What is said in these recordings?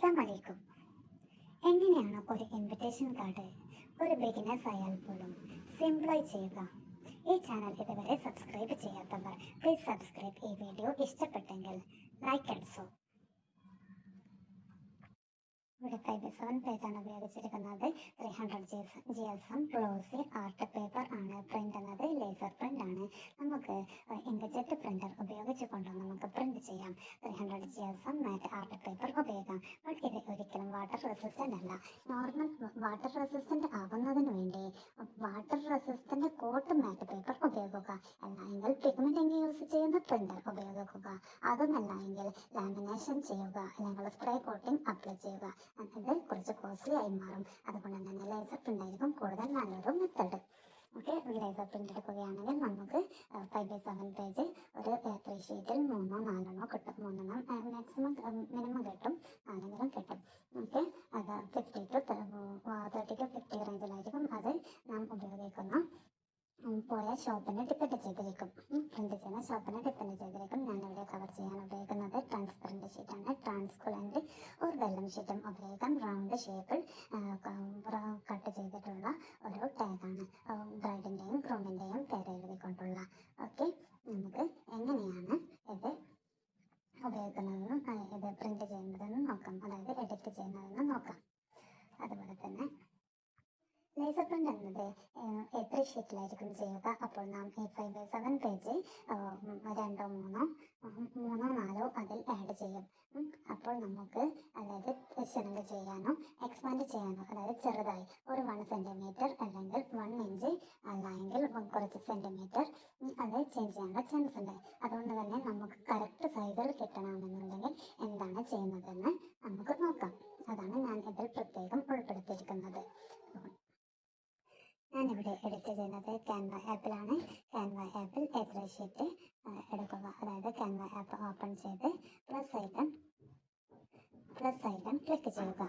അസ്സലാമലൈക്കും. എങ്ങനെയാണ് ഒരു ഇൻവിറ്റേഷൻ കാർഡ് ഒരു ബിഗിനേഴ്സ് ആയാൽ പോലും സിംപ്ലായി ചെയ്യുക? ഈ ചാനൽ ഇതുവരെ സബ്സ്ക്രൈബ് ചെയ്യാത്തവർ പ്ലീസ് സബ്സ്ക്രൈബ്. ഈ വീഡിയോ ഇഷ്ടപ്പെട്ടെങ്കിൽ ലൈക്ക് അടിച്ചു. ഇവിടെ 5/7 പേജാണ് ഉപയോഗിച്ചിരിക്കുന്നത്. 300 GSM ഗ്ലോസി ആർട്ട് പേപ്പർ ആണ്. പ്രിന്റ് എന്നത് ലേസർ പ്രിന്റ് ആണ്. നമുക്ക് ഇങ്കജെറ്റ് പ്രിന്റർ ഉപയോഗിച്ചുകൊണ്ട് നമുക്ക് പ്രിന്റ് ചെയ്യാം. 300 GSM മാറ്റ് ആർട്ട് പേപ്പർ ഉപയോഗിക്കാം. ബട്ട് ഇത് ഒരിക്കലും വാട്ടർ റെസിസ്റ്റന്റ് അല്ല. നോർമൽ വാട്ടർ റെസിസ്റ്റന്റ് ആവുന്നതിന് വേണ്ടി വാട്ടർ റെസിസ്റ്റന്റ് കോട്ട് മാറ്റ് പേപ്പർ ഉപയോഗിക്കുക. അല്ലെങ്കിൽ പിഗ്മെന്റ് ഇങ്ക് യൂസ് ചെയ്യുന്ന പ്രിന്റർ ഉപയോഗിക്കുക. അതുമല്ല എങ്കിൽ ലാമിനേഷൻ ചെയ്യുക അല്ലെങ്കിൽ സ്പ്രേ കോട്ടിംഗ് അപ്ലൈ ചെയ്യുക. അത് കുറച്ച് കോസ്റ്റ്ലി ആയി മാറും. അതുകൊണ്ട് തന്നെ ലേസർ പ്രിന്റ് ആയിരിക്കും കൂടുതൽ നല്ലൊരു മെത്തേഡ്. ഓക്കെ, ലേസർ പ്രിന്റ് എടുക്കുകയാണെങ്കിൽ നമുക്ക് 5/7 പേജ് ഒരു A3 ഷീറ്റിൽ 3-4 കിട്ടും. 3 മാക്സിമം മിനിമം കിട്ടും, 4 കിട്ടും. ഓക്കെ, അത് 30 to 50 റേഞ്ചിലായിരിക്കും അത് നാം ഉപയോഗിക്കുന്ന പോയ ഷോപ്പിനെ ഡിപ്പെൻഡ് ചെയ്തിരിക്കും. പ്രിന്റ് ചെയ്യുന്ന ഷോപ്പിനെ ഡിപ്പെൻഡ് ചെയ്തിരിക്കും. ഞാനിവിടെ കവർ ചെയ്യാൻ ഉപയോഗിക്കുന്നത് ട്രാൻസ്പെറൻറ്റ് ഷീറ്റാണ്. ട്രാൻസ്കുലൻറ്റ് ഒരു വെള്ളം ഷീറ്റും ഉപയോഗിക്കാം. റൗണ്ട് ഷേപ്പിൽ കട്ട് ചെയ്തിട്ടുള്ള ഒരു ടാഗാണ്. ബ്രൈഡിൻ്റെയും ഗ്രൂമിൻ്റെയും പേര് എഴുതിക്കൊണ്ടുള്ള. ഓക്കെ, നമുക്ക് എങ്ങനെയാണ് ഇത് ഉപയോഗിക്കുന്നതെന്നും ഇത് പ്രിന്റ് ചെയ്യുന്നതെന്നും നോക്കാം, അതായത് എഡിറ്റ് ചെയ്യുന്നതെന്നും നോക്കാം. അതുപോലെ തന്നെ ലേസർ പ്രിന്റ് എന്നത് A3 ഷീറ്റിലായിരിക്കും ചെയ്യുക. അപ്പോൾ നാം ഈ 5/7 പേജ് 2-3-4 അതിൽ ആഡ് ചെയ്യും. അപ്പോൾ നമുക്ക് അതായത് ഷെറിങ് ചെയ്യാനോ എക്സ്പാൻഡ് ചെയ്യാനോ, അതായത് ചെറുതായി ഒരു 1 സെൻറ്റിമീറ്റർ അല്ലെങ്കിൽ 1 ഇഞ്ച് അല്ലെങ്കിൽ കുറച്ച് സെൻറ്റിമീറ്റർ അത് ചേഞ്ച് ചെയ്യാനുള്ള ചാൻസ് ഉണ്ട്. അതുകൊണ്ട് തന്നെ നമുക്ക് കറക്റ്റ് സൈസിൽ കിട്ടണമെന്നുണ്ടെങ്കിൽ എന്താണ് ചെയ്യുന്നതെന്ന് നമുക്ക് നോക്കാം. അതാണ് ഞാൻ ഇതിൽ പ്രത്യേകം ഉൾപ്പെടുത്തിയിരിക്കുന്നത്. ഞാനിവിടെ എഡിറ്റ് ചെയ്യുന്നത് ക്യാൻവ ആപ്പിലാണ്. ക്യാൻവ ആപ്പിൽ A3 ഷീറ്റ് എടുക്കുക. അതായത് ക്യാൻവ ആപ്പ് ഓപ്പൺ ചെയ്ത് പ്ലസ് ഐക്കൺ ക്ലിക്ക് ചെയ്യുക.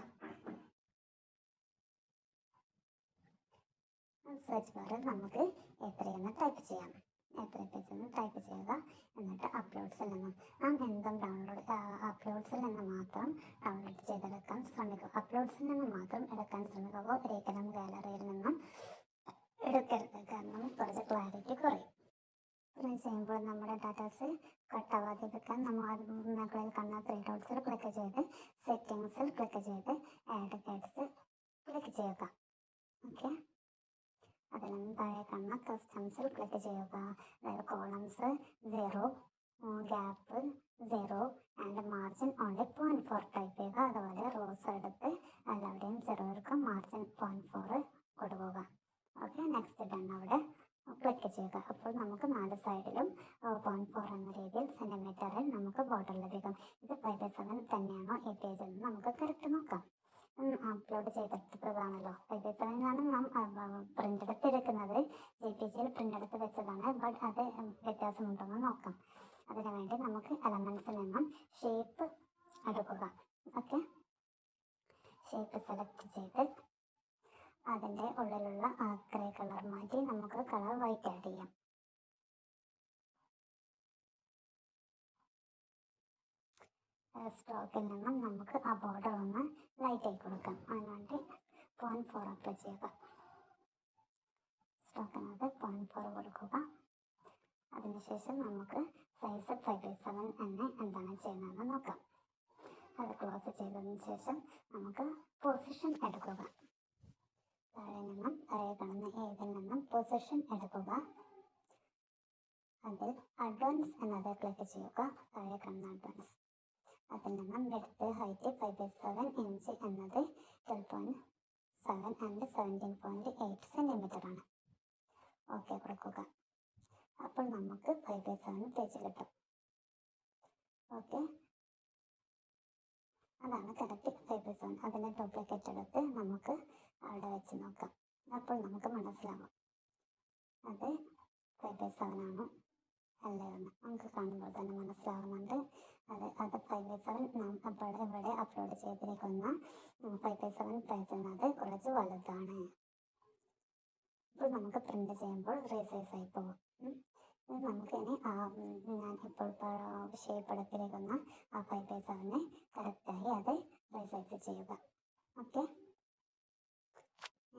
സെർച്ച് ബാറിൽ നമുക്ക് A3 എന്ന് ടൈപ്പ് ചെയ്യാം. A3 പേജ് എന്ന് ടൈപ്പ് ചെയ്യുക. എന്നിട്ട് അപ്ലോഡ്സിൽ നിന്നും നാം എന്തും അപ്ലോഡ്സിൽ നിന്ന് മാത്രം ഡൗൺലോഡ് ചെയ്തെടുക്കാൻ ശ്രമിക്കുക. അപ്ലോഡ്സിൽ നിന്ന് മാത്രം എടുക്കാൻ ശ്രമിക്കുക. ഒരിക്കലും ഗാലറിയിൽ നിന്നും എടുക്കരുത്, കാരണം കുറച്ച് ക്ലാരിറ്റി കുറയും. ഇത്രയും ചെയ്യുമ്പോൾ നമ്മുടെ ഡാറ്റാസ് കട്ടാവാതിരിക്കാൻ നമ്മൾ മുകളിൽ കാണുന്ന 3 ഡോട്ട്സിൽ ക്ലിക്ക് ചെയ്ത് സെറ്റിങ്സിൽ ക്ലിക്ക് ചെയ്ത് ആഡ് ഗൈഡ്സ് ക്ലിക്ക് ചെയ്യുക. ഓക്കെ, അതിൽ നിന്ന് താഴെ കാണുന്ന കസ്റ്റംസിൽ ക്ലിക്ക് ചെയ്യുക. അതായത് columns 0, gap 0 and margin only 0.4 type ചെയ്യുക. അതുപോലെ റോസ് എടുത്ത് എല്ലാവരുടെയും 0 എടുക്കുക, മാർജിൻ 0.4 കൊടുക്കുക. ഓക്കെ, നെക്സ്റ്റ് ഡൺ അവിടെ ക്ലിക്ക് ചെയ്യുക. അപ്പോൾ നമുക്ക് 4 സൈഡിലും 0.4 എന്ന രീതിയിൽ സെൻറ്റിമീറ്ററിൽ നമുക്ക് ബോർഡർ ലഭിക്കും. ഇത് 5/7 തന്നെയാണോ ഈ പേജിൽ നിന്ന് നമുക്ക് കറക്റ്റ് നോക്കാം. അപ്ലോഡ് ചെയ്തെടുത്തതാണല്ലോ. 5/7 നാം പ്രിന്റ് എടുത്തിരിക്കുന്നത്. JPGയിൽ പ്രിന്റ് എടുത്ത് വെച്ചതാണ്. ബട്ട് അത് വ്യത്യാസമുണ്ടെന്ന് നോക്കാം. അതിനുവേണ്ടി നമുക്ക് എലമെന്റ്സിൽ നിന്നും ഷേപ്പ് എടുക്കുക. ഓക്കെ, ഷേപ്പ് സെലക്ട് ചെയ്ത് അതിൻ്റെ ഉള്ളിലുള്ള ഗ്രേ കളർ മാറ്റി നമുക്ക് കളർ വൈറ്റ് ആഡ് ചെയ്യാം. സ്ട്രോക്കിൽ നിന്നും നമുക്ക് ആ ബോർഡർ ഒന്ന് ലൈറ്റ് ആയി കൊടുക്കാം. അതിനുവേണ്ടി 0.4 അപ്ലൈ ചെയ്യുക. സ്ട്രോക്കിനത് 0.4 കൊടുക്കുക. അതിനുശേഷം നമുക്ക് സൈസ് 5/7 എന്ന് എന്താണ് ചെയ്യുന്നതെന്ന് നോക്കാം. അത് ക്ലോസ് ചെയ്തതിന് ശേഷം നമുക്ക് പൊസിഷൻ എടുക്കുക. താഴെ കാണുന്ന ഏതിൽ നിന്നും പൊസിഷൻ എടുക്കുക. അതിൽ അഡ്വാൻസ് എന്നത് ക്ലിക്ക് ചെയ്യുക. താഴെ കാണുന്ന അഡ്വാൻസ് അതിൽ നിന്നും വിഡ്ത്ത് ഹൈറ്റ് 5/7 ഇഞ്ച് എന്നത് 12.7 ആൻഡ് 17.8 സെൻറ്റിമീറ്റർ ആണ്. ഓക്കെ കൊടുക്കുക. അപ്പോൾ നമുക്ക് 5/7 പേജ് കിട്ടും. ഓക്കെ, അതാണ് കറക്റ്റ് 5/7. അതിൻ്റെ ഡ്യൂപ്ലിക്കേറ്റ് എടുത്ത് നമുക്ക് അവിടെ വെച്ച് നോക്കാം. അപ്പോൾ നമുക്ക് മനസ്സിലാവും അത് 5/7 ആണോ അല്ലേ എന്ന്. നമുക്ക് കാണുമ്പോൾ തന്നെ മനസ്സിലാവുന്നുണ്ട്. അത് 5/7 നാം ഇവിടെ അപ്ലോഡ് ചെയ്തിരിക്കുന്ന 5/7 പേജ് എന്നത് കുറച്ച് വലുതാണ്. ഇപ്പോൾ നമുക്ക് പ്രിന്റ് ചെയ്യുമ്പോൾ റീസൈസ് ആയി പോകും. നമുക്കിനി ഞാൻ ഇപ്പോൾ ഷേപ്പ് എടുത്തിരിക്കുന്ന ആ 5/7 കറക്റ്റായി അത് സൈസ് ചെയ്യുക. ഓക്കെ,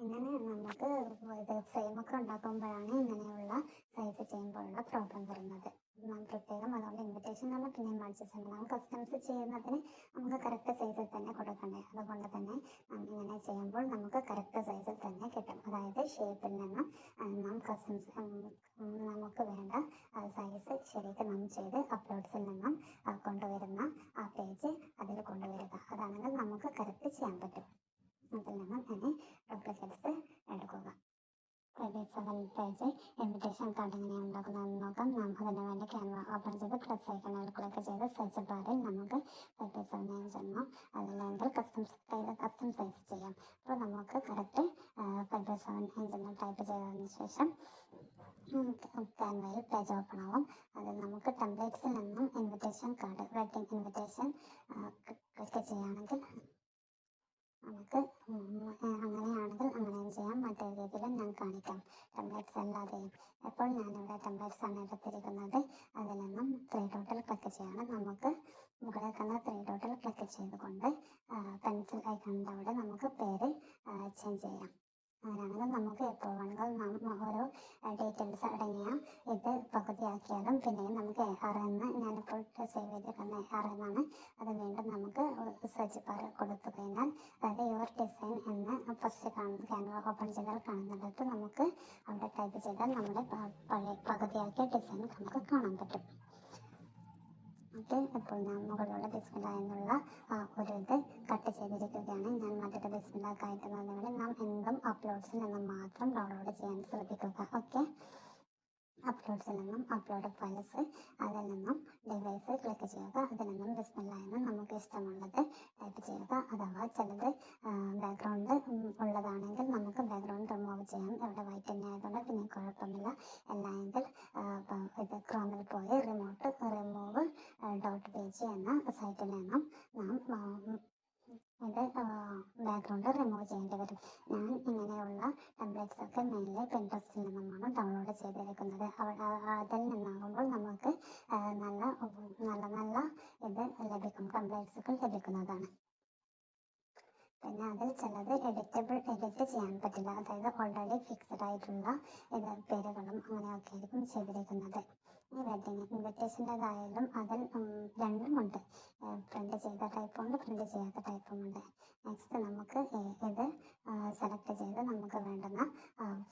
ഇങ്ങനെ നമുക്ക് ഇത് ഫ്രെയിമൊക്കെ ഉണ്ടാക്കുമ്പോഴാണ് ഇങ്ങനെയുള്ള സൈസ് ചെയ്യുമ്പോഴുള്ള പ്രോബ്ലം വരുന്നത്. നാം പ്രത്യേകം അതുകൊണ്ട് ഇൻവിറ്റേഷൻ നമ്മൾ പിന്നെയും കാണിച്ചിട്ടുണ്ട്. നാം കസ്റ്റംസ് ചെയ്യുന്നതിന് നമുക്ക് കറക്റ്റ് സൈസിൽ തന്നെ കൊടുക്കണ്ടേ. അതുകൊണ്ട് തന്നെ ഇങ്ങനെ ചെയ്യുമ്പോൾ നമുക്ക് കറക്റ്റ് സൈസിൽ തന്നെ കിട്ടും. അതായത് ഷേപ്പിൽ നിന്നും നാം കസ്റ്റംസ് നമുക്ക് വേണ്ട സൈസ് ശരിക്കും നാം ചെയ്ത് അപ്ലോഡ്സിൽ നിന്നും കൊണ്ടുവരുന്ന ആ പേജ് അതിൽ കൊണ്ടുവരിക. അതാണെങ്കിൽ നമുക്ക് കറക്റ്റ് ചെയ്യാൻ പറ്റും. അതിൽ നിന്നും ഇനി ഡ്യൂപ്ലിക്കേറ്റ്സ് എടുക്കുക. പേജ് ഇൻവിറ്റേഷൻ കാർഡ് എങ്ങനെയാണ് ഉണ്ടാക്കുന്നതെന്ന് നോക്കാം. നാം അതിന് വേണ്ടി ക്യാൻവ ഓപ്പൺ ചെയ്ത് പ്ലസ് ഐക്കണിൽ ക്ലിക്ക് ചെയ്ത് സെർച്ച് ബാറിൽ നമുക്ക് 5x7 എന്നോ അതല്ലെങ്കിൽ കസ്റ്റം സൈസ് ചെയ്യാം. അപ്പോൾ നമുക്ക് കറക്റ്റ് 5x7 എന്ന് ടൈപ്പ് ചെയ്തതിന് ശേഷം ക്യാൻവയിൽ പേജ് ഓപ്പൺ ആവും. അതിൽ നമുക്ക് ടെംപ്ലേറ്റ്സിൽ നിന്നും invitation card wedding invitation click ചെയ്യുകയാണെങ്കിൽ നമുക്ക് അങ്ങനെയാണെങ്കിൽ അങ്ങനെയും ചെയ്യാം. മറ്റേ രീതിയിലും ഞാൻ കാണിക്കാം, ടെംപ്ലേറ്റ്സ് അല്ലാതെയും. ഇപ്പോൾ ഞാനിവിടെ ടെംപ്ലേറ്റ്സ് ആണ് എടുത്തിരിക്കുന്നത്. അതിൽ നിന്നും 3 ഡോട്ടിൽ ക്ലിക്ക് ചെയ്യണം. നമുക്ക് മുകളിൽ കണ്ട 3 ഡോട്ടിൽ ക്ലിക്ക് ചെയ്തുകൊണ്ട് പെൻസിൽ ഐക്കണിൻ്റെ അവിടെ നമുക്ക് പേര് ചേഞ്ച് ചെയ്യാം. അങ്ങനെയാണെങ്കിൽ നമുക്ക് എപ്പോൾ വേണമെങ്കിൽ ഓരോ ഡീറ്റെയിൽസ് അടങ്ങിയ ഇത് പകുതിയാക്കിയാലും പിന്നെയും നമുക്ക് AR എന്ന് ഞാനിപ്പോൾ സേവ് ചെയ്തിരിക്കുന്ന AR എന്നാണ്. അത് വീണ്ടും നമുക്ക് സെർച്ച് ബാർ കൊടുത്തു കഴിഞ്ഞാൽ, അതായത് യുവർ ഡിസൈൻ എന്ന് ഫസ്റ്റ് ക്യാൻവ ഓപ്പൺ ചെയ്താൽ കാണുന്നിടത്ത് നമുക്ക് അവിടെ ടൈപ്പ് ചെയ്താൽ നമ്മുടെ പഴയ പകുതിയാക്കിയ ഡിസൈൻ നമുക്ക് കാണാൻ പറ്റും. ഓക്കെ, ഇപ്പോൾ ഞാൻ മുകളിലുള്ള ബിസ്മില്ല എന്നുള്ള ഒരു ഇത് കട്ട് ചെയ്തിരിക്കുകയാണ്. ഞാൻ മറ്റൊരു ബിസ്മില്ല കയറ്റുന്നതിന് നാം എന്തും അപ്ലോഡ്സിൽ നിന്നും മാത്രം ഡൗൺലോഡ് ചെയ്യാൻ ശ്രദ്ധിക്കുക. ഓക്കെ, അപ്ലോഡ്സിൽ നിന്നും അപ്ലോഡ് ഫയൽസ്, അതിൽ നിന്നും ഡിവൈസ് ക്ലിക്ക് ചെയ്യുക. അതിൽ നിന്നും ബിസ്മില്ല എന്ന് നമുക്ക് ഇഷ്ടമുള്ളത് ടൈപ്പ് ചെയ്യുക. അഥവാ ചിലത് ബാക്ക്ഗ്രൗണ്ട് ഉള്ളതാണെങ്കിൽ നമുക്ക് ബാക്ക്ഗ്രൗണ്ട് റിമൂവ് ചെയ്യാം. ഇവിടെ വൈറ്റ് തന്നെ ആയതുകൊണ്ട് പിന്നെ കുഴപ്പമില്ല. അല്ലെങ്കിൽ ഇത് ക്രോമിൽ പോയി റിമൂവ് .pg എന്ന സൈറ്റിൽ നിന്നും നാം ഇത് ബാക്ക്ഗ്രൗണ്ട് റിമൂവ് ചെയ്യേണ്ടി വരും. ഞാൻ ഇങ്ങനെയുള്ള ടെംപ്ലേറ്റ്സ് ഒക്കെ മെയിൻലി പിൻട്രസ്റ്റിൽ നിന്നുമാണ് ഡൗൺലോഡ് ചെയ്തിരിക്കുന്നത്. അതിൽ നിന്നാകുമ്പോൾ നമുക്ക് നല്ല ഇത് ലഭിക്കും, ടെംപ്ലേറ്റ്സുകൾ ലഭിക്കുന്നതാണ്. പിന്നെ അതിൽ ചിലത് എഡിറ്റ് ചെയ്യാൻ പറ്റില്ല. അതായത് ഓൾറെഡി ഫിക്സഡ് ആയിട്ടുള്ള പേരുകളും അങ്ങനെയൊക്കെ ആയിരിക്കും ചെയ്തിരിക്കുന്നത്. ഈ വെഡിങ് ഇൻവിറ്റേഷൻ്റെതായാലും അതിൽ രണ്ടുമുണ്ട്, പ്രിന്റ് ചെയ്ത ടൈപ്പുണ്ട്, പ്രിന്റ് ചെയ്യാത്ത ടൈപ്പുമുണ്ട്. നെക്സ്റ്റ് നമുക്ക് ഇത് സെലക്ട് ചെയ്ത് നമുക്ക് വേണ്ടുന്ന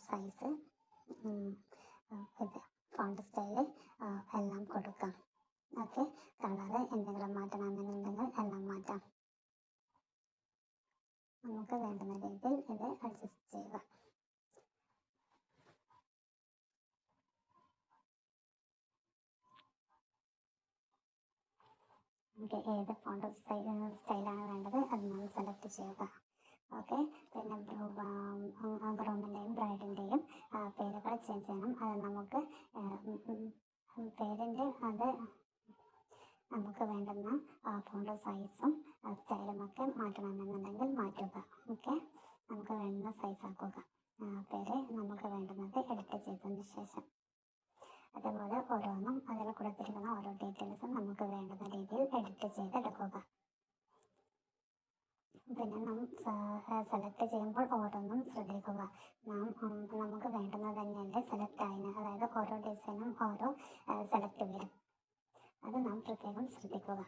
സൈസ്, ഇത് ഫോണ്ട് സ്റ്റൈല് എല്ലാം കൊടുക്കാം. ഓക്കെ, കളറ് എന്തെങ്കിലും മാറ്റണമെന്നുണ്ടെങ്കിൽ എല്ലാം മാറ്റാം. നമുക്ക് വേണ്ടുന്ന രീതിയിൽ ഇത് അഡ്ജസ്റ്റ് ചെയ്യുക. നമുക്ക് ഏത് ഫോണ്ട് സ്റ്റൈലാണ് വേണ്ടത് അത് നമ്മൾ സെലക്ട് ചെയ്യുക. ഓക്കെ, പിന്നെ ഗ്രൂമിൻ്റെയും ബ്രൈഡിൻ്റെയും പേരുകൾ ചേഞ്ച് ചെയ്യണം. അത് നമുക്ക് പേരിൻ്റെ അത് നമുക്ക് വേണ്ടുന്ന ഫോണ്ട് സൈസും സ്റ്റൈലുമൊക്കെ മാറ്റണമെന്നുണ്ടെങ്കിൽ മാറ്റുക. ഓക്കെ, നമുക്ക് വേണ്ടുന്ന സൈസ് ആക്കുക. പേര് നമുക്ക് വേണ്ടുന്നത് എഡിറ്റ് ചെയ്തതിന് ശേഷം അതുപോലെ ഓരോന്നും അതിൽ കൊടുത്തിരിക്കുന്ന ഓരോ ഡീറ്റെയിൽസും നമുക്ക് വേണ്ടുന്ന രീതിയിൽ എഡിറ്റ് ചെയ്തെടുക്കുക. പിന്നെ നാം സെലക്ട് ചെയ്യുമ്പോൾ ഓരോന്നും ശ്രദ്ധിക്കുക. നമുക്ക് വേണ്ടുന്നത് തന്നെയല്ലേ സെലക്ട് ആയിന്, അതായത് ഓരോ ഡിസൈനും ഓരോ സെലക്ട് വരും. അത് നാം പ്രത്യേകം ശ്രദ്ധിക്കുക.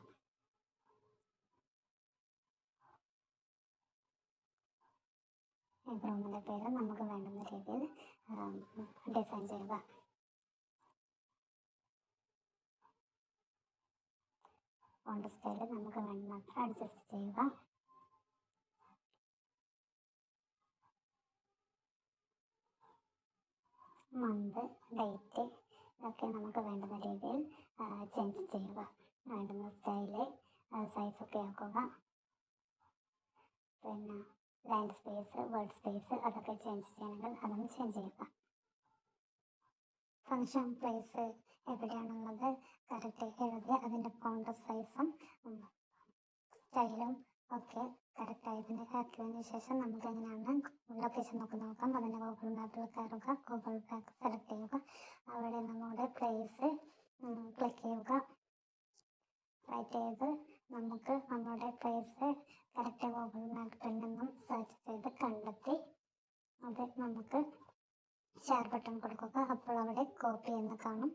ഗ്രൂമിൻ്റെ പേര് നമുക്ക് വേണ്ടുന്ന രീതിയിൽ ഡിസൈൻ ചെയ്യുക. ഫോണ്ട് സ്റ്റൈല് നമുക്ക് വേണ്ടത്ര അഡ്ജസ്റ്റ് ചെയ്യുക. മന്ത്, ഡേറ്റ് ഇതൊക്കെ നമുക്ക് വേണ്ടുന്ന രീതിയിൽ ചേഞ്ച് ചെയ്യുക. വേണ്ടുന്ന സ്റ്റൈല് സൈസൊക്കെ ആക്കുക. പിന്നെ ലൈൻ സ്പേസ്, വേർഡ് സ്പേസ് അതൊക്കെ ചേഞ്ച് ചെയ്യണമെങ്കിൽ അതും ചേഞ്ച് ചെയ്യുക. ഫങ്ഷൻ പ്ലേസ് എവിടെയാണുള്ളത് കറക്റ്റ് എഴുതി അതിൻ്റെ ഫോണ്ട് സൈസും സ്റ്റൈലും ഒക്കെ കറക്റ്റായതിന് ആക്കിയതിന് ശേഷം നമുക്ക് എങ്ങനെയാണ് ലൊക്കേഷൻ നോക്കാം. അതിൻ്റെ ഗൂഗിൾ മാപ്പിൽ കയറുക, ഗൂഗിൾ മാപ്പ് സെലക്ട് ചെയ്യുക. അവിടെ നമ്മുടെ പ്ലേസ് ക്ലിക്ക് ചെയ്യുക. റൈറ്റ് ചെയ്ത് നമുക്ക് നമ്മുടെ പ്ലേസ് കറക്റ്റ് ഗൂഗിൾ മാപ്പിൽ നിന്നും സെർച്ച് ചെയ്ത് കണ്ടെത്തി അത് നമുക്ക് ഷെയർ ബട്ടൺ കൊടുക്കുക. അപ്പോൾ അവിടെ കോപ്പി എന്ന് കാണും.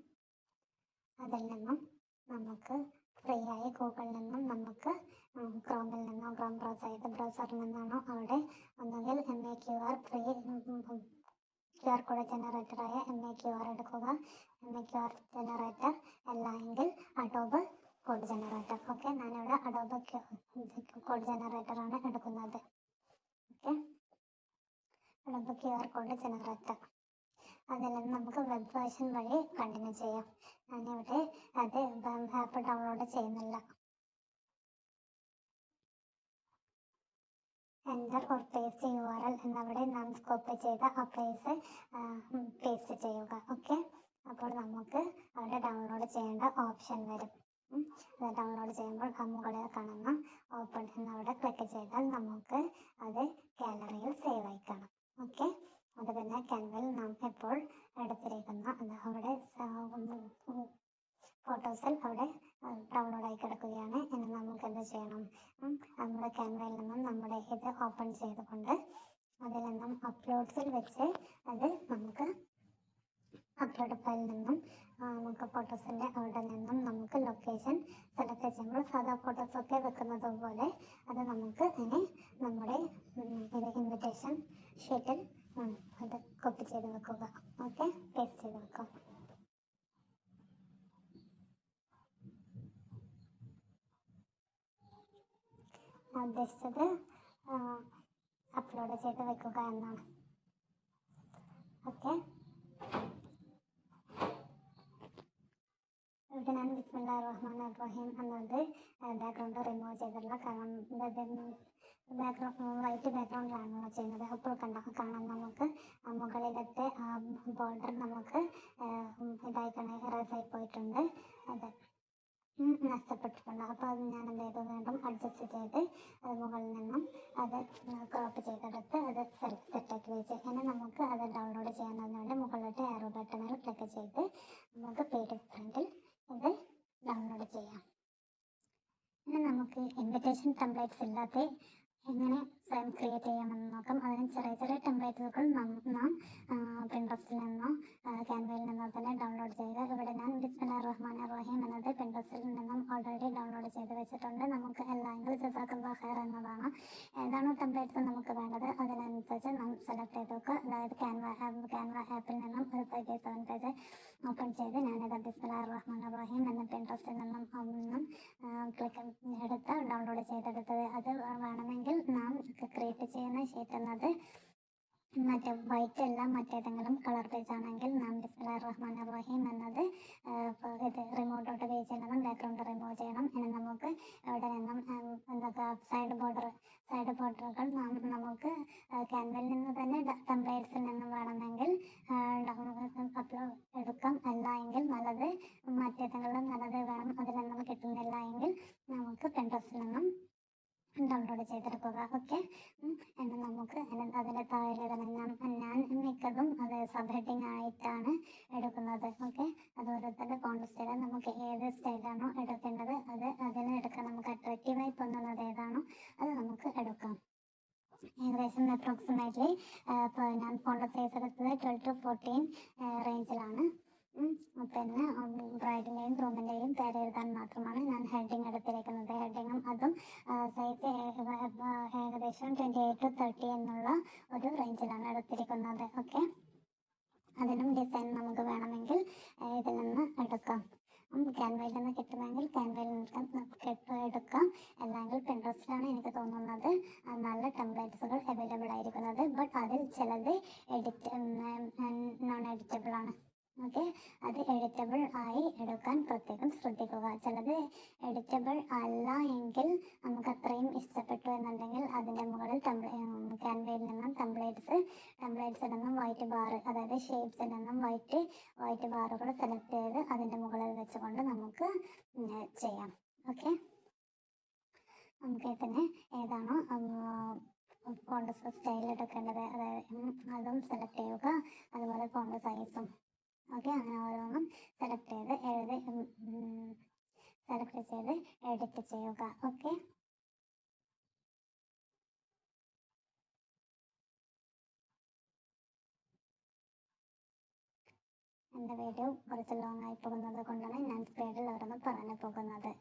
അതിൽ നിന്നും നമുക്ക് ഫ്രീ ആയി ഗൂഗിളിൽ നിന്നും നമുക്ക് ക്രോമിൽ നിന്നോ ക്രോം ബ്രൗസർ ഏത് ബ്രൗസറിൽ നിന്നാണോ അവിടെ ഒന്നുകിൽ MAQR ഫ്രീ QR കോഡ് ജനറേറ്ററായ MAQR എടുക്കുക. MAQR ജനറേറ്റർ അല്ല എങ്കിൽ അഡോബ് കോഡ് ജനറേറ്റർ. ഓക്കെ, ഞാനിവിടെ അഡോബ് കോഡ് ജനറേറ്ററാണ് എടുക്കുന്നത്. Okay, Adobe QR code generator. അതിൽ നിന്ന് നമുക്ക് വെബ് വേർഷൻ വഴി കണ്ടിന്യൂ ചെയ്യാം. ഞാനിവിടെ അത് ആപ്പ് ഡൗൺലോഡ് ചെയ്യുന്നില്ല. എൻ്റർ ഓർ പേസ്റ്റ് URL എന്നവിടെ നാം കോപ്പി ചെയ്ത ആ പ്ലേസ് പേസ്റ്റ് ചെയ്യുക. ഓക്കെ, അപ്പോൾ നമുക്ക് അവിടെ ഡൗൺലോഡ് ചെയ്യേണ്ട ഓപ്ഷൻ വരും. അത് ഡൗൺലോഡ് ചെയ്യുമ്പോൾ ആ മുകളിൽ കാണുന്ന ഓപ്പൺ എന്നവിടെ ക്ലിക്ക് ചെയ്താൽ നമുക്ക് അത് ഗാലറിയിൽ സേവ് ആയി കാണാം. ഓക്കെ, അത് പിന്നെ ക്യാൻവയിൽ നാം ഇപ്പോൾ എടുത്തിരിക്കുന്ന അവിടെ ഫോട്ടോസിൽ അവിടെ ഡൗൺലോഡായി കിടക്കുകയാണ്. ഇനി നമുക്ക് എന്ത് ചെയ്യണം? നമ്മുടെ ക്യാൻവയിൽ നിന്നും നമ്മുടെ ഇത് ഓപ്പൺ ചെയ്തുകൊണ്ട് അതിൽ നിന്നും അപ്ലോഡ്സിൽ വെച്ച് അത് നമുക്ക് അപ്ലോഡ് ഫയലിൽ നിന്നും നമുക്ക് ഫോട്ടോസിൻ്റെ അവിടെ നിന്നും നമുക്ക് ലൊക്കേഷൻ സെലക്ട് ചെയ്യുമ്പോൾ സാധാ ഫോട്ടോസൊക്കെ വെക്കുന്നത് പോലെ അത് നമുക്ക് ഇനി നമ്മുടെ ഇത് ഇൻവിറ്റേഷൻ ഷീറ്റിൽ അത് കോപ്പി ചെയ്ത് വെക്കുക. ഓക്കെ, പേസ്റ്റ് ചെയ്ത് വെക്കുക. ഉദ്ദേശിച്ചത് അപ്ലോഡ് ചെയ്ത് വെക്കുക എന്നാണ്. ഓക്കെ, ഇവിടെ ഞാൻ ബിസ്മില്ലാഹിർ-റഹ്മാനിർ-റഹീം എന്നത് ബാക്ക്ഗ്രൗണ്ട് റിമൂവ് ചെയ്തിട്ടുള്ള, കാരണം വൈറ്റ് ബാക്ക്ഗ്രൗണ്ടിലാണല്ലോ ചെയ്യുന്നത്. അപ്പോൾ കാണാം നമുക്ക് മുകളിലത്തെ ബോർഡർ നമുക്ക് ഇറേസായി പോയിട്ടുണ്ട്, അത് നഷ്ടപ്പെട്ടിട്ടുണ്ട്. അപ്പോൾ അത് ഞാൻ എന്ത് ചെയ്തു, വീണ്ടും അഡ്ജസ്റ്റ് ചെയ്ത് അത് മുകളിൽ നിന്നും അത് ക്രോപ്പ് ചെയ്തെടുത്ത് അത് സെറ്റാക്കി വെച്ച് ഇനി നമുക്ക് അത് ഡൗൺലോഡ് ചെയ്യാനതിന് വേണ്ടി മുകളിലോട്ട് ആരോ ബട്ടണിൽ ക്ലിക്ക് ചെയ്ത് നമുക്ക് PDF പ്രിന്റിൽ ഇത് ഡൗൺലോഡ് ചെയ്യാം. ഇനി നമുക്ക് ഇൻവിറ്റേഷൻ ടെംപ്ലേറ്റ്സ് ഇല്ലാതെ എങ്ങനെ സ്വയം ക്രിയേറ്റ് ചെയ്യാമെന്ന് നോക്കാം. അതിന് ചെറിയ ചെറിയ ടെംപ്ലേറ്റുകൾ നാം പിൻട്രസ്റ്റിൽ നിന്നോ ക്യാൻവയിൽ നിന്നോ തന്നെ ഡൗൺലോഡ് ചെയ്യുക. ഇവിടെ ഞാൻ ബിസ്മില്ലാഹിർ-റഹ്മാനിർ-റഹീം എന്നത് പിൻട്രസ്റ്റിൽ നിന്നും ഓൾറെഡി ഡൗൺലോഡ് ചെയ്ത് വെച്ചിട്ടുണ്ട്. നമുക്ക് അല്ലെങ്കിൽ ജസാക്കല്ലാഹു ഖൈർ എന്നതാണ്. ഏതാണോ ടെംപ്ലേറ്റ്സ് നമുക്ക് വേണ്ടത് അതിനനുസരിച്ച് നാം സെലക്ട് ചെയ്ത് വെക്കുക. അതായത് ക്യാൻവ ആപ്പിൽ നിന്നും ഒരു 5x7 പേജ് ഓപ്പൺ ചെയ്ത് ഞാനിത് ബിസ്മില്ലാഹിർ-റഹ്മാനിർ-റഹീം എന്ന പിൻട്രസ്റ്റിൽ നിന്നും ക്ലിക്ക് എടുത്ത് ഡൗൺലോഡ് ചെയ്തെടുത്തത്. അത് വേണമെങ്കിൽ നാം ക്രിയേറ്റ് ചെയ്യുന്ന ഷീറ്റ് എന്നത് മറ്റേ വൈറ്റ് അല്ല, മറ്റേതെങ്കിലും കളർ പേജ് ആണെങ്കിൽ നാം ബിസ്മില്ലാഹിർ-റഹ്മാനിർ-റഹീം എന്നത് ഇത് റിമൂവ്.page നിന്നും ബാക്ക്ഗ്രൗണ്ട് റിമൂവ് ചെയ്യണം. ഇനി നമുക്ക് ഇവിടെ നിന്നും സൈഡ് ബോർഡറുകൾ നമുക്ക് ക്യാൻവയിൽ നിന്ന് തന്നെ ടെംപ്ലേറ്റ്സിൽ നിന്നും വേണമെങ്കിൽ എടുക്കാം. അല്ല എങ്കിൽ നല്ലത് മറ്റേതെങ്കിലും നല്ലത് വേണം, അതിൽ നിന്നും കിട്ടുന്നില്ല എങ്കിൽ നമുക്ക് പിൻട്രസ്റ്റിൽ നിന്നും ഡൗൺലോഡ് ചെയ്തെടുക്കുക. ഓക്കെ, എന്ന് നമുക്ക് അതിൻ്റെ താഴെ ഞാൻ മിക്കതും അത് സബ് ഹെഡിങ് ആയിട്ടാണ് എടുക്കുന്നത്. ഓക്കെ, അത് ഓരോരുത്തരുടെ കോൺടെസ്റ്റ് നമുക്ക് ഏത് സ്റ്റൈലാണോ എടുക്കേണ്ടത് അത് അതിന് എടുക്കാം. നമുക്ക് അട്രാക്റ്റീവായി തോന്നുന്നത് ഏതാണോ അത് നമുക്ക് എടുക്കാം. ഏകദേശം അപ്രോക്സിമേറ്റ്ലി ഞാൻ ഫോണ്ട് സൈസ് എടുത്തത് 12 to 14 റേഞ്ചിലാണ്. പിന്നെ ബ്രൈഡിൻ്റെയും ഗ്രൂമിൻ്റെയും പേര് എഴുതാൻ മാത്രമാണ് ഞാൻ ഹെഡിങ് എടുത്തിരിക്കുന്നത്. ഹെഡിങ്ങും അതും സൈസ് ഏകദേശം 28 to 30 എന്നുള്ള ഒരു റേഞ്ചിലാണ് എടുത്തിരിക്കുന്നത്. ഓക്കെ, അതിനും ഡിസൈൻ നമുക്ക് വേണമെങ്കിൽ ഇതിൽ നിന്ന് എടുക്കാം. ക്യാൻവയിൽ നിന്ന് കിട്ടുമെങ്കിൽ ക്യാൻവയിൽ നിന്ന് എടുക്കാം. അല്ലെങ്കിൽ പിൻട്രസ്റ്റിലാണ് എനിക്ക് തോന്നുന്നത് നല്ല ടെംപ്ലേറ്റ്സുകൾ അവൈലബിൾ ആയിരിക്കുന്നത്. ബട്ട് അതിൽ ചിലത് നോൺ എഡിറ്റബിൾ ആണ്. ഓക്കെ, അത് എഡിറ്റബിൾ ആയി എടുക്കാൻ പ്രത്യേകം ശ്രദ്ധിക്കുക. ചിലത് എഡിറ്റബിൾ അല്ല എങ്കിൽ നമുക്ക് അത്രയും ഇഷ്ടപ്പെട്ടു എന്നുണ്ടെങ്കിൽ അതിൻ്റെ മുകളിൽ ക്യാൻവയിൽ നിന്നും ടെംപ്ലേറ്റ്സിൽ നിന്നും വൈറ്റ് ബാർ, അതായത് ഷേപ്സിൽ നിന്നും വൈറ്റ് ബാറുകൾ സെലക്ട് ചെയ്ത് അതിൻ്റെ മുകളിൽ വെച്ചുകൊണ്ട് നമുക്ക് ചെയ്യാം. ഓക്കെ, നമുക്ക് ഇതിന് ഏതാണോ ഫോണ്ട് സ്റ്റൈൽ എടുക്കേണ്ടത് അതും സെലക്ട് ചെയ്യുക. അതുപോലെ ഫോണ്ട് സൈസും. ഓക്കെ, അങ്ങനെ ഓരോന്നും സെലക്ട് ചെയ്ത് സെലക്ട് ചെയ്ത് എഡിറ്റ് ചെയ്യുക. ഓക്കെ, എൻ്റെ വീഡിയോ കുറച്ച് ലോങ് ആയി പോകുന്നത് കൊണ്ടാണ് ഞാൻ സ്പീഡിൽ ഓരോന്ന് പറഞ്ഞു പോകുന്നത്.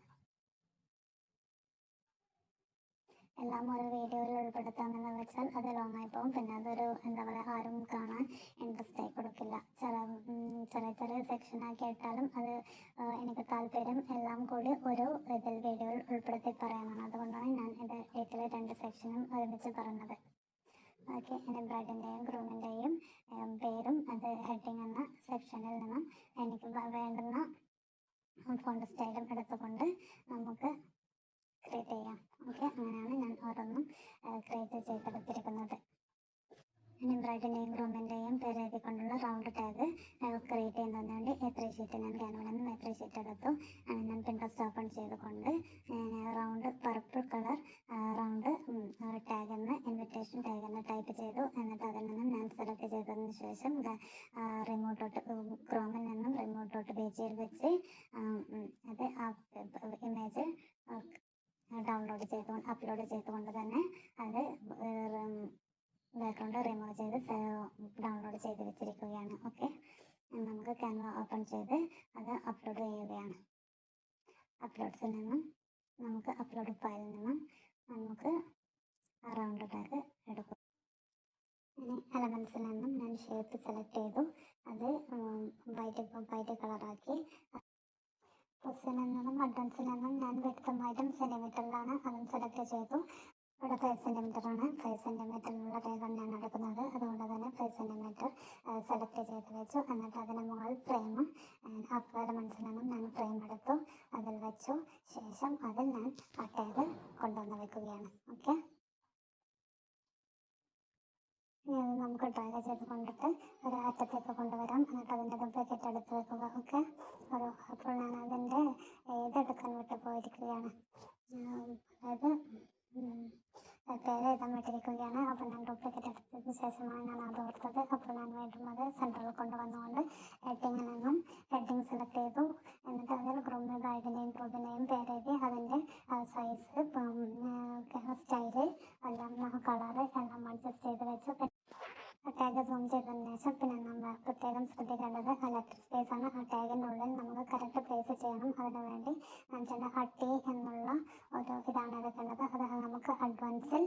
എല്ലാം ഒരു വീഡിയോയിൽ ഉൾപ്പെടുത്താമെന്ന് വെച്ചാൽ അത് ലോങ് ആയി പോകും. പിന്നെ അതൊരു എന്താ പറയുക, ആരും കാണാൻ ഇൻട്രസ്റ്റ് ആയി കൊടുക്കില്ല. ചെറിയ ചെറിയ സെക്ഷനാക്കി ഇട്ടാലും അത് എനിക്ക് താല്പര്യം എല്ലാം കൂടി ഒരു വീഡിയോയിൽ ഉൾപ്പെടുത്തി പറയാനാണ്. അതുകൊണ്ടാണ് ഞാൻ ഇതിൽ 2 സെക്ഷനും ഒരുമിച്ച് പറഞ്ഞത്. ഓക്കെ, എൻ്റെ ബ്രൈഡിൻ്റെയും ഗ്രൂമിൻ്റെയും പേരും അത് ഹെഡിങ് എന്ന സെക്ഷനിൽ നിന്നും എനിക്ക് വേണ്ടുന്ന ഫോണ്ട് സ്റ്റൈലും എടുത്തുകൊണ്ട് നമുക്ക് ക്രിയേറ്റ് ചെയ്യാം. ഓക്കെ, അങ്ങനെയാണ് ഞാൻ ഓരോന്നും ക്രിയേറ്റ് ചെയ്തെടുത്തിരിക്കുന്നത്. ഇനി ബ്രൈഡിൻ്റെയും ഗ്രൂമിൻ്റെയും പേര് എഴുതിക്കൊണ്ടുള്ള റൗണ്ട് ടാഗ് ക്രിയേറ്റ് ചെയ്യുന്നതിന് വേണ്ടി A3 ഷീറ്റ് ഞാൻ ക്യാൻവയിൽ നിന്നും A3 ഷീറ്റ് എടുത്തു. ഞാൻ പിൻട്രസ്റ്റ് ഓപ്പൺ ചെയ്തുകൊണ്ട് round purple colour round tag എന്ന് ഇൻവിറ്റേഷൻ ടാഗ് എന്ന് ടൈപ്പ് ചെയ്തു. എന്നിട്ട് അതിൽ നിന്നും ഞാൻ സെലക്ട് ചെയ്തതിന് ശേഷം റിമോട്ട് ക്രോമിൽ നിന്നും റിമോട്ട് പേജിൽ വെച്ച് അത് ഇമേജ് അപ്ലോഡ് ചെയ്തുകൊണ്ട് തന്നെ അത് ബാക്ക്ഗ്രൗണ്ട് റിമൂവ് ചെയ്ത് ഡൗൺലോഡ് ചെയ്ത് വെച്ചിരിക്കുകയാണ്. ഓക്കെ, നമുക്ക് ക്യാൻവ ഓപ്പൺ ചെയ്ത് അത് അപ്ലോഡ് ചെയ്യുകയാണ്. അപ്ലോഡ്സിൽ നിന്നും നമുക്ക് അപ്ലോഡ് ഫയലിൽ നിന്നും നമുക്ക് റൗണ്ട് ടാഗ് എടുക്കും. ഇനി എലമെൻസിൽ നിന്നും ഞാൻ ഷേപ്പ് സെലക്ട് ചെയ്തു. അത് വൈറ്റ് കളറാക്കി. പ്ലസിൽ നിന്നും ബട്ടൺസിൽ നിന്നും ഞാൻ വ്യക്തമായിട്ടും സെൻറ്റിമീറ്ററിലാണ് അതും സെലക്ട് ചെയ്തു. ഇവിടെ 5 cm ആണ്. 5 cm ടാഗാണ് ഞാൻ എടുക്കുന്നത്. അതുകൊണ്ട് തന്നെ 5 cm സെലക്ട് ചെയ്ത് വെച്ചു. എന്നിട്ട് അതിന് മുകളിൽ ഫ്രെയിം എലമെൻസിൽ നിന്നും ഞാൻ ഫ്രെയിം എടുത്തു, അതിൽ വെച്ചു. ശേഷം അതിൽ ഞാൻ ആ ടാഗ് കൊണ്ടുവന്ന് വെക്കുകയാണ്. ഓക്കെ, ഇനി അത് നമുക്ക് ഡ്രാഗ് ചെയ്ത് കൊണ്ടിട്ട് ഒരു അറ്റത്തേക്ക് കൊണ്ടുവരാം. എന്നിട്ട് അതിൻ്റെ ഡ്യൂപ്ലിക്കേറ്റ് എടുത്ത് വെക്കുക. ഓക്കെ, അപ്പോൾ ഞാൻ അതിൻ്റെ ഇതെടുക്കാൻ വിട്ടു പോയിരിക്കുകയാണ്. അതായത് പേര് എഴുതാൻ വിട്ടിരിക്കുകയാണ്. അപ്പോൾ ഞാൻ ഡ്യൂപ്ലിക്കേറ്റ് എടുത്തതിന് ശേഷമാണ് ഞാൻ അത് ഓർത്തത്. അപ്പോൾ ഞാൻ വീണ്ടും അത് സെൻറ്ററിൽ കൊണ്ടുവന്നുകൊണ്ട് ഹെഡിങ്ങിൽ നിന്നും ഹെഡിങ് സെലക്ട് ചെയ്തു. എന്നിട്ട് അതിൽ ബ്രൈഡിൻ്റെയും ഗ്രൂമിൻ്റെയും പേരെഴുതി അതിൻ്റെ സൈസ് സ്റ്റൈല് എല്ലാം കളറ് എല്ലാം അഡ്ജസ്റ്റ് ചെയ്ത് വെച്ചു. ടാഗ് സൂം ചെയ്തതിന് ശേഷം പിന്നെ നമ്മൾ പ്രത്യേകം ശ്രദ്ധിക്കേണ്ടത് ആ ലെറ്റർ സ്പേസ് ആണ്. ആ ടാഗിനുള്ളിൽ നമുക്ക് കറക്റ്റ് പ്ലേസ് ചെയ്യണം. അതിനു വേണ്ടി ഞാൻ T എന്നുള്ള ഒരു ഇതാണ് എടുക്കേണ്ടത്. അത് നമുക്ക് അഡ്വാൻസിൽ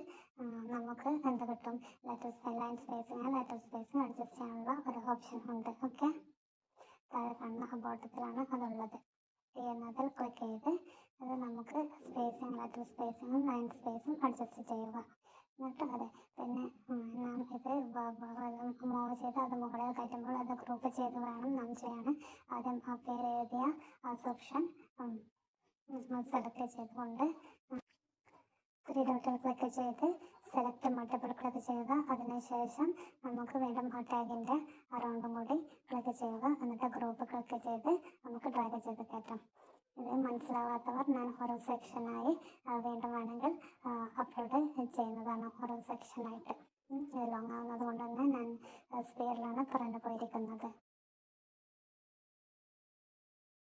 നമുക്ക് എന്ത് കിട്ടും, ലൈൻ സ്പേസിങ് അഡ്ജസ്റ്റ് ചെയ്യാനുള്ള ഒരു ഓപ്ഷൻ ഉണ്ട്. ഓക്കെ, താഴെ കാണുന്ന ബോട്ടത്തിലാണ് അതുള്ളത്. T എന്നതിൽ ക്ലിക്ക് ചെയ്ത് അത് നമുക്ക് ലെറ്റർ സ്പേസിങ്ങും ലൈൻ സ്പേസും അഡ്ജസ്റ്റ് ചെയ്യുക. എന്നിട്ട് അതെ പിന്നെ നാം ഇത് മൂവ് ചെയ്ത് അത് മുകളിൽ കയറ്റുമ്പോൾ അത് ഗ്രൂപ്പ് ചെയ്ത് വേണം നാം ചെയ്യാൻ. ആദ്യം ആ പേര് എഴുതിയ ആ സെക്ഷൻ സെലക്ട് ചെയ്തുകൊണ്ട് 3 ഡോട്ടിൽ ക്ലിക്ക് ചെയ്ത് സെലക്ട് മൾട്ടിപ്പിൾ ക്ലിക്ക് ചെയ്യുക. അതിനുശേഷം നമുക്ക് വീണ്ടും ആ ടാഗിൻ്റെ റൗണ്ടും കൂടി ക്ലിക്ക് ചെയ്യുക. എന്നിട്ട് ഗ്രൂപ്പ് ക്ലിക്ക് ചെയ്ത് നമുക്ക് ഡ്രാഗ് ചെയ്ത് കയറ്റാം. ഇത് മനസ്സിലാവാത്തവർ ഞാൻ ഓരോ സെക്ഷനായി വീണ്ടും വേണമെങ്കിൽ അപ്ലോഡ് ചെയ്യുന്നതാണ്. ഓരോ സെക്ഷനായിട്ട് ലോങ് ആവുന്നത് കൊണ്ട് തന്നെ ഞാൻ സ്പീഡിലാണ് പറഞ്ഞു പോയിരിക്കുന്നത്.